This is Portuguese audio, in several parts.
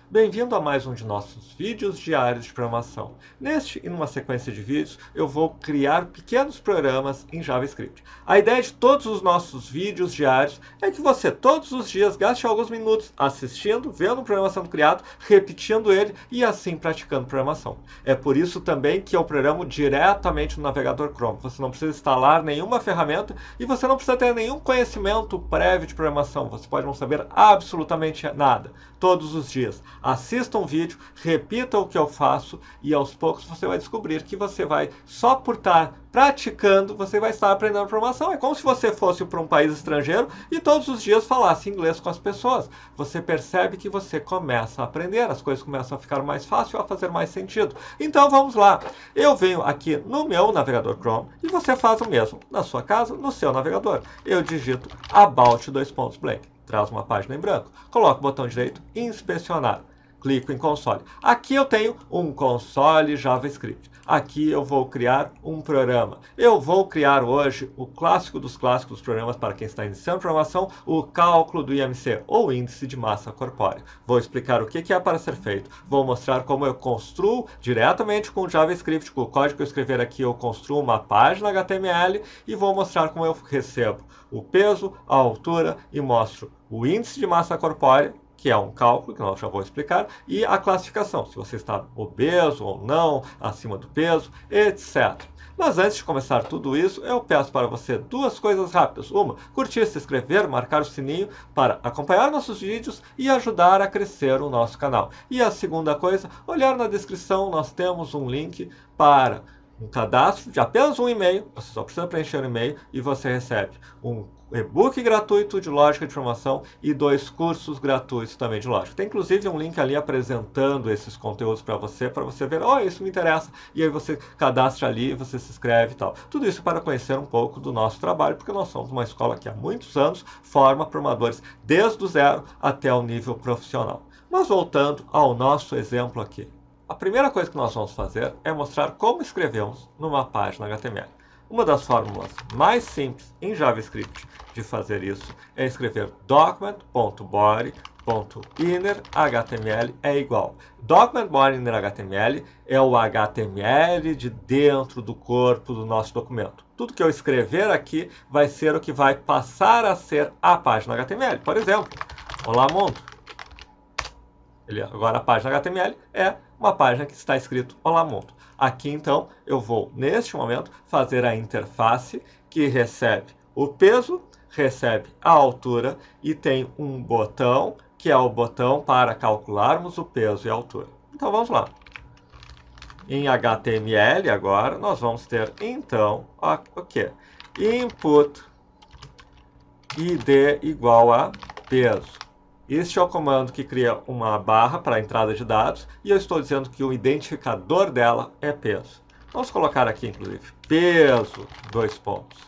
Bem-vindo a mais um de nossos vídeos diários de programação. Neste e numa sequência de vídeos, eu vou criar pequenos programas em JavaScript. A ideia de todos os nossos vídeos diários é que você todos os dias gaste alguns minutos assistindo, vendo o programa sendo criado, repetindo ele e assim praticando programação. É por isso também que eu programo diretamente no navegador Chrome. Você não precisa instalar nenhuma ferramenta e você não precisa ter nenhum conhecimento prévio de programação. Você pode não saber absolutamente nada. Todos os dias. Assista um vídeo, repita o que eu faço e aos poucos você vai descobrir que você vai, só por estar praticando, você vai estar aprendendo programação. É como se você fosse para um país estrangeiro e todos os dias falasse inglês com as pessoas. Você percebe que você começa a aprender, as coisas começam a ficar mais fácil, a fazer mais sentido. Então vamos lá. Eu venho aqui no meu navegador Chrome e você faz o mesmo na sua casa, no seu navegador. Eu digito about blank. Traz uma página em branco. Coloco o botão direito inspecionar. Clico em console. Aqui eu tenho um console JavaScript. Aqui eu vou criar um programa. Eu vou criar hoje o clássico dos clássicos dos programas para quem está iniciando programação, o cálculo do IMC, ou índice de massa corpórea. Vou explicar o que é para ser feito. Vou mostrar como eu construo diretamente com o JavaScript, com o código que eu escrever aqui, eu construo uma página HTML e vou mostrar como eu recebo o peso, a altura e mostro o índice de massa corpórea, que é um cálculo, que eu já vou explicar, e a classificação, se você está obeso ou não, acima do peso, etc. Mas antes de começar tudo isso, eu peço para você duas coisas rápidas. Uma, curtir, se inscrever, marcar o sininho para acompanhar nossos vídeos e ajudar a crescer o nosso canal. E a segunda coisa, olhar na descrição, nós temos um link para um cadastro de apenas um e-mail, você só precisa preencher o e-mail e você recebe um e-book gratuito de lógica de programação e 2 cursos gratuitos também de lógica. Tem inclusive um link ali apresentando esses conteúdos para você ver, oh, isso me interessa, e aí você cadastra ali, você se inscreve e tal. Tudo isso para conhecer um pouco do nosso trabalho, porque nós somos uma escola que há muitos anos forma programadores desde o zero até o nível profissional. Mas voltando ao nosso exemplo aqui. A primeira coisa que nós vamos fazer é mostrar como escrevemos numa página HTML. Uma das fórmulas mais simples em JavaScript de fazer isso é escrever document.body.innerHTML é igual. Document.body.innerHTML é o HTML de dentro do corpo do nosso documento. Tudo que eu escrever aqui vai ser o que vai passar a ser a página HTML. Por exemplo, olá mundo. Agora a página HTML é uma página que está escrito Olá Mundo. Aqui então eu vou neste momento fazer a interface que recebe o peso, recebe a altura e tem um botão que é o botão para calcularmos o peso e a altura. Então vamos lá. Em HTML agora nós vamos ter então o que? Input id igual a peso. Este é o comando que cria uma barra para a entrada de dados e eu estou dizendo que o identificador dela é peso. Vamos colocar aqui, inclusive, peso, 2 pontos.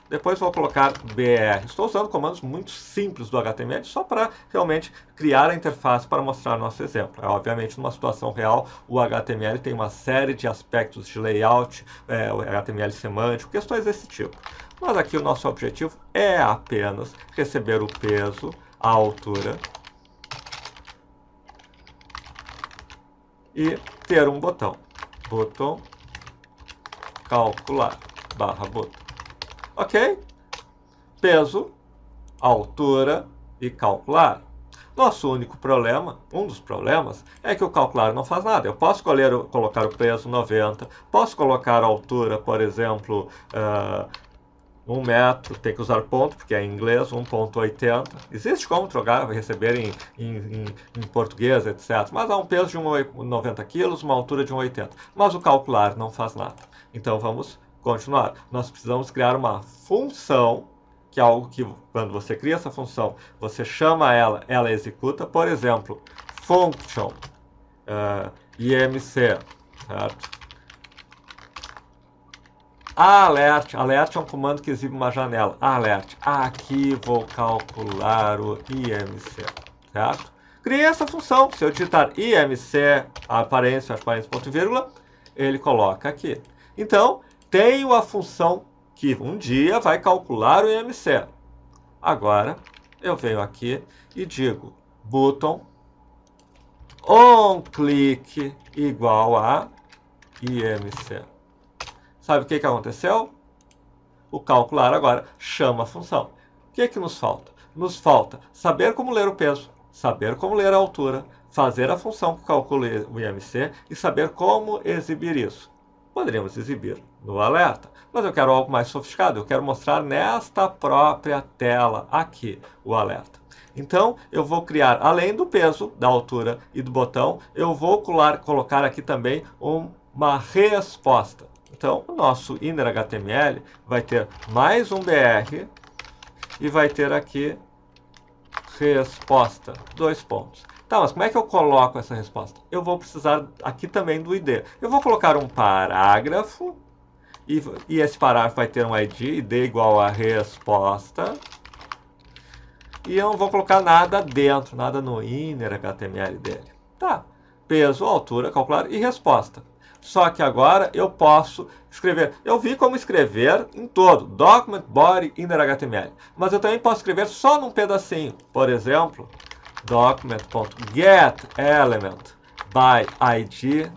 Depois vou colocar BR. Estou usando comandos muito simples do HTML só para realmente criar a interface para mostrar nosso exemplo. Obviamente, numa situação real, o HTML tem uma série de aspectos de layout, o HTML semântico, questões desse tipo. Mas aqui o nosso objetivo é apenas receber o peso, a altura e ter um botão. Botão calcular, barra botão. Ok? Peso, altura e calcular. Nosso único problema, um dos problemas, é que o calcular não faz nada. Eu posso colocar o peso 90, posso colocar a altura, por exemplo, 1 metro, tem que usar ponto, porque é em inglês, 1,80. Existe como trocar, receber em português, etc. Mas há um peso de 90 kg, uma altura de 1,80. Mas o calcular não faz nada. Então vamos continuar. Nós precisamos criar uma função, que é algo que, quando você cria essa função, você chama ela, ela executa. Por exemplo, function IMC, certo? Alert. Alert é um comando que exibe uma janela. Alert. Aqui vou calcular o IMC. Certo? Criei essa função. Se eu digitar IMC, aparência, ponto e vírgula, ele coloca aqui. Então, tenho a função que um dia vai calcular o IMC. Agora, eu venho aqui e digo button onClick igual a IMC. Sabe o que aconteceu? O calcular agora chama a função. O que nos falta? Nos falta saber como ler o peso, saber como ler a altura, fazer a função que calcula o IMC e saber como exibir isso. Poderíamos exibir no alerta, mas eu quero algo mais sofisticado. Eu quero mostrar nesta própria tela aqui o alerta. Então, eu vou criar, além do peso, da altura e do botão, eu vou colocar aqui também uma resposta. Então, o nosso inner.html vai ter mais um BR e vai ter aqui resposta, 2 pontos. Tá, mas como é que eu coloco essa resposta? Eu vou precisar aqui também do ID. Eu vou colocar um parágrafo e esse parágrafo vai ter um ID igual a resposta. E eu não vou colocar nada dentro, nada no inner.html dele. Tá, peso, altura, calcular e resposta. Só que agora eu posso escrever. Eu vi como escrever em todo, document, body, inner.html. Mas eu também posso escrever só num pedacinho. Por exemplo, document.getElement by ID.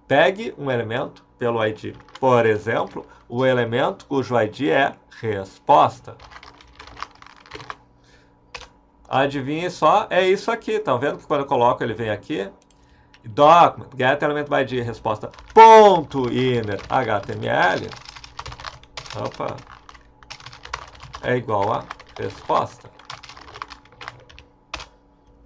Pegue um elemento pelo ID. Por exemplo, o elemento cujo ID é resposta. Adivinhe só, é isso aqui. Estão vendo que quando eu coloco ele vem aqui? Document, getElement by ID, resposta, ponto inner, HTML. Opa. É igual a resposta.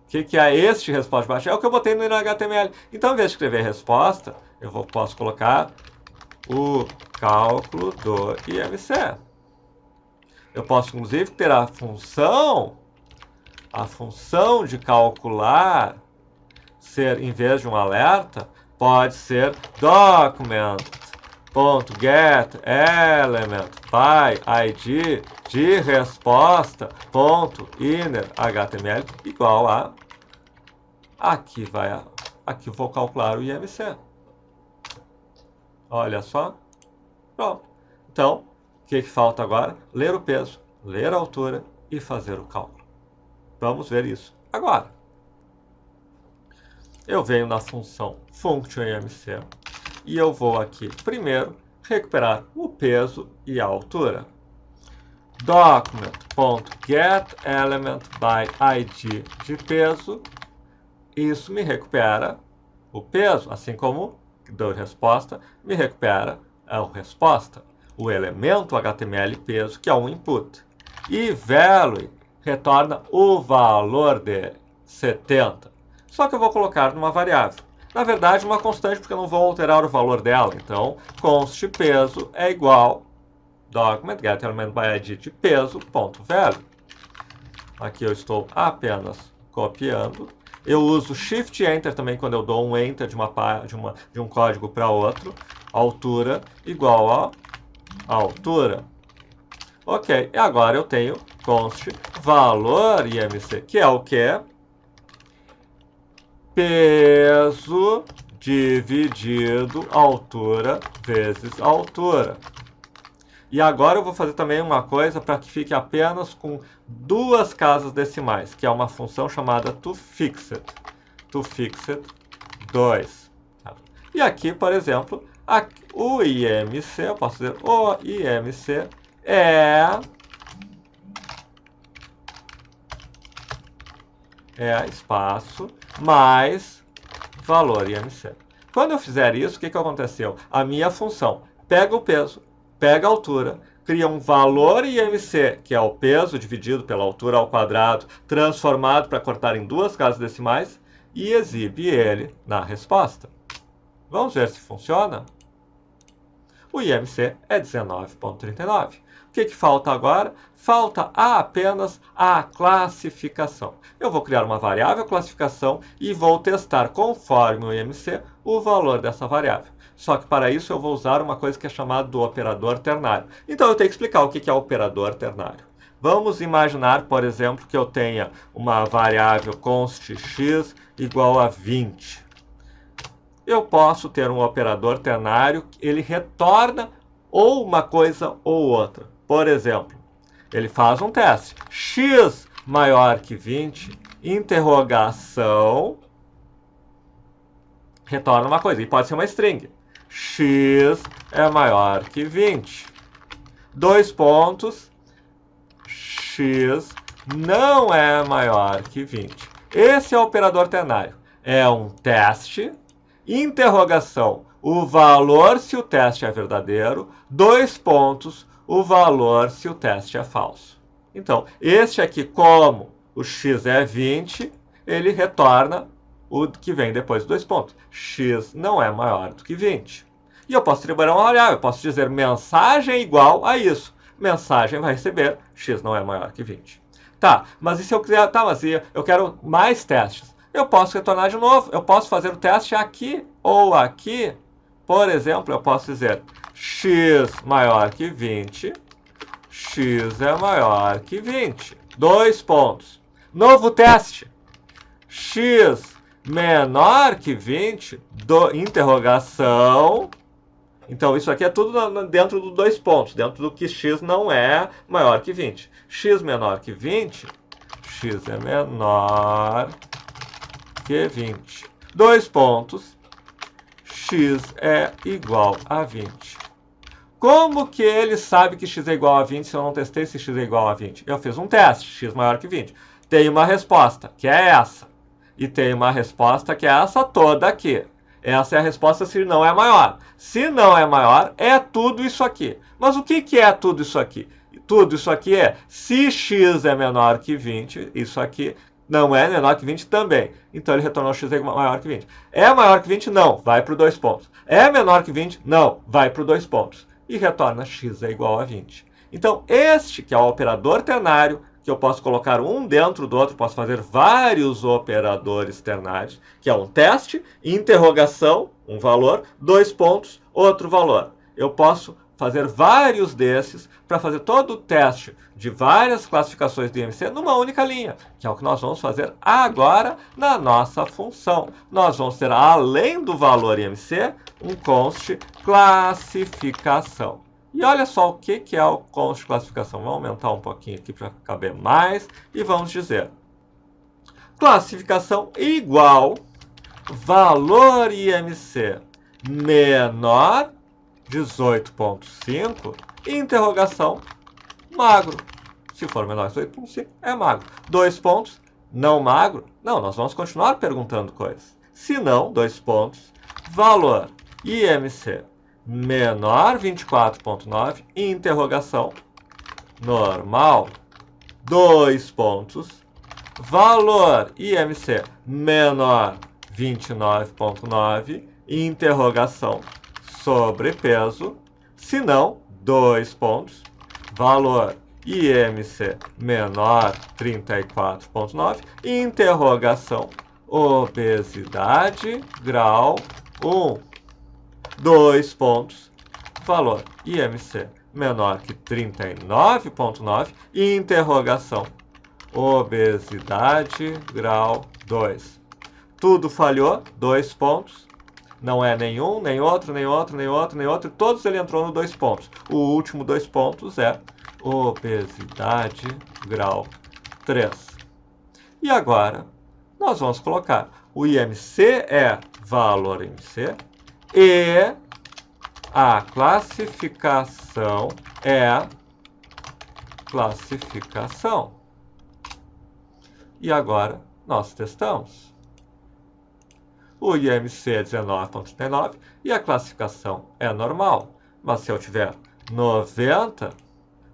O que é este resposta de baixo? É o que eu botei no HTML. Então, em vez de escrever resposta, eu posso colocar o cálculo do IMC. Eu posso, inclusive, ter a função de calcular ser, em vez de um alerta, pode ser document.getElement by ID de resposta.inner.html igual a aqui vou calcular o IMC. Olha só. Pronto. Então, o que falta agora? Ler o peso, ler a altura e fazer o cálculo. Vamos ver isso agora. Eu venho na função functionIMC e eu vou aqui primeiro recuperar o peso e a altura. Document.getElement by ID de peso. Isso me recupera o peso, assim como dou resposta, me recupera a resposta, o elemento HTML peso, que é um input. E value retorna o valor dele, 70. Só que eu vou colocar numa variável. Na verdade, uma constante, porque eu não vou alterar o valor dela. Então, const peso é igual document getElement by ID de peso, ponto value. Aqui eu estou apenas copiando. Eu uso Shift Enter também quando eu dou um Enter de um código para outro. Altura igual a altura. Ok, e agora eu tenho const valor IMC, que é o quê? Peso dividido altura vezes altura. E agora eu vou fazer também uma coisa para que fique apenas com 2 casas decimais, que é uma função chamada toFixit. toFixit 2. E aqui, por exemplo, o IMC, eu posso dizer o IMC é espaço mais valor IMC. Quando eu fizer isso, o que aconteceu? A minha função pega o peso, pega a altura, cria um valor IMC, que é o peso dividido pela altura ao quadrado, transformado para cortar em 2 casas decimais, e exibe ele na resposta. Vamos ver se funciona? O IMC é 19,39. O que falta agora? Falta apenas a classificação. Eu vou criar uma variável classificação e vou testar conforme o IMC o valor dessa variável. Só que para isso eu vou usar uma coisa que é chamada do operador ternário. Então eu tenho que explicar o que é o operador ternário. Vamos imaginar, por exemplo, que eu tenha uma variável const x igual a 20. Eu posso ter um operador ternário, ele retorna ou uma coisa ou outra. Por exemplo, ele faz um teste. X maior que 20, interrogação, retorna uma coisa, e pode ser uma string. X é maior que 20. Dois pontos, x não é maior que 20. Esse é o operador ternário. É um teste, interrogação, o valor se o teste é verdadeiro, dois pontos, o valor se o teste é falso. Então, este aqui, como o x é 20, ele retorna o que vem depois de dois pontos. X não é maior do que 20. E eu posso trabalhar uma variável, eu posso dizer mensagem igual a isso. Mensagem vai receber, x não é maior que 20. Tá, mas e se eu quiser, tá, mas eu quero mais testes? Eu posso retornar de novo, eu posso fazer o teste aqui ou aqui. Por exemplo, eu posso dizer x maior que 20, x é maior que 20. Dois pontos. Novo teste. X menor que 20, interrogação. Então, isso aqui é tudo dentro dos dois pontos, dentro do que x não é maior que 20. X menor que 20, x é menor que 20. Dois pontos, x é igual a 20. Como que ele sabe que x é igual a 20 se eu não testei se x é igual a 20? Eu fiz um teste, x maior que 20. Tem uma resposta, que é essa. E tem uma resposta que é essa toda aqui. Essa é a resposta se não é maior. Se não é maior, é tudo isso aqui. Mas o que é tudo isso aqui? Tudo isso aqui é, se x é menor que 20, isso aqui não é menor que 20 também. Então ele retornou x é maior que 20. É maior que 20? Não, vai para os dois pontos. É menor que 20? Não, vai para os dois pontos. E retorna x é igual a 20. Então este que é o operador ternário, que eu posso colocar um dentro do outro, posso fazer vários operadores ternários, que é um teste, interrogação, um valor, dois pontos, outro valor. Eu posso fazer vários desses para fazer todo o teste de várias classificações do IMC numa única linha, que é o que nós vamos fazer agora na nossa função. Nós vamos ter, além do valor IMC, um const classificação. E olha só o que é o const classificação. Vamos aumentar um pouquinho aqui para caber mais. E vamos dizer, classificação igual valor IMC menor 18.5, interrogação, magro. Se for menor que 18.5, é magro. Dois pontos, não magro. Não, nós vamos continuar perguntando coisas. Se não, dois pontos, valor IMC menor 24.9, interrogação, normal, dois pontos, valor IMC menor 29.9, interrogação, sobrepeso, se não, dois pontos, valor IMC menor 34.9, interrogação, obesidade, grau 1. Dois pontos, valor IMC menor que 39.9, interrogação, obesidade, grau 2. Tudo falhou, dois pontos, não é nenhum, nem outro, nem outro, nem outro, nem outro, todos ele entrou no dois pontos. O último dois pontos é obesidade, grau 3. E agora, nós vamos colocar o IMC é valor IMC, e a classificação é classificação. E agora nós testamos. O IMC é 19.39 e a classificação é normal. Mas se eu tiver 90,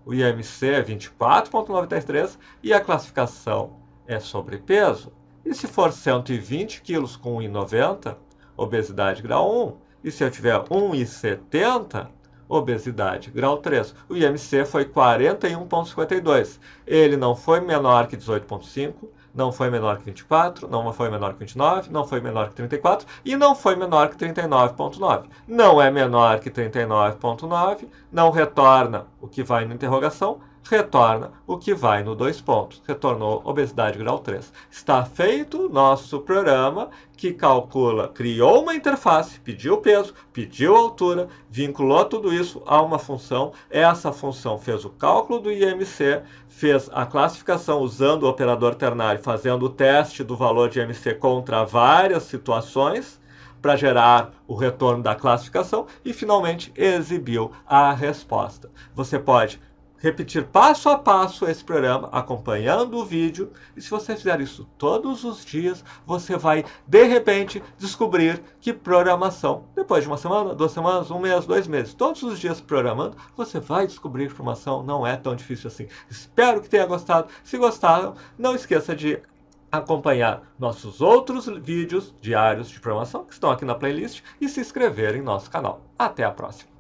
o IMC é 24.93 e a classificação é sobrepeso. E se for 120 kg com 1,90, obesidade grau 1. E se eu tiver 1,70, obesidade grau 3. O IMC foi 41,52. Ele não foi menor que 18,5, não foi menor que 24, não foi menor que 29, não foi menor que 34 e não foi menor que 39,9. Não é menor que 39,9, não retorna o que vai na interrogação, retorna o que vai no dois pontos. Retornou obesidade grau 3. Está feito o nosso programa que calcula, criou uma interface, pediu peso, pediu altura, vinculou tudo isso a uma função. Essa função fez o cálculo do IMC, fez a classificação usando o operador ternário, fazendo o teste do valor de IMC contra várias situações, para gerar o retorno da classificação e finalmente exibiu a resposta. Você pode repetir passo a passo esse programa, acompanhando o vídeo, e se você fizer isso todos os dias, você vai, de repente, descobrir que programação, depois de uma semana, 2 semanas, 1 mês, 2 meses, todos os dias programando, você vai descobrir que programação não é tão difícil assim. Espero que tenha gostado. Se gostaram, não esqueça de acompanhar nossos outros vídeos diários de programação que estão aqui na playlist e se inscrever em nosso canal. Até a próxima!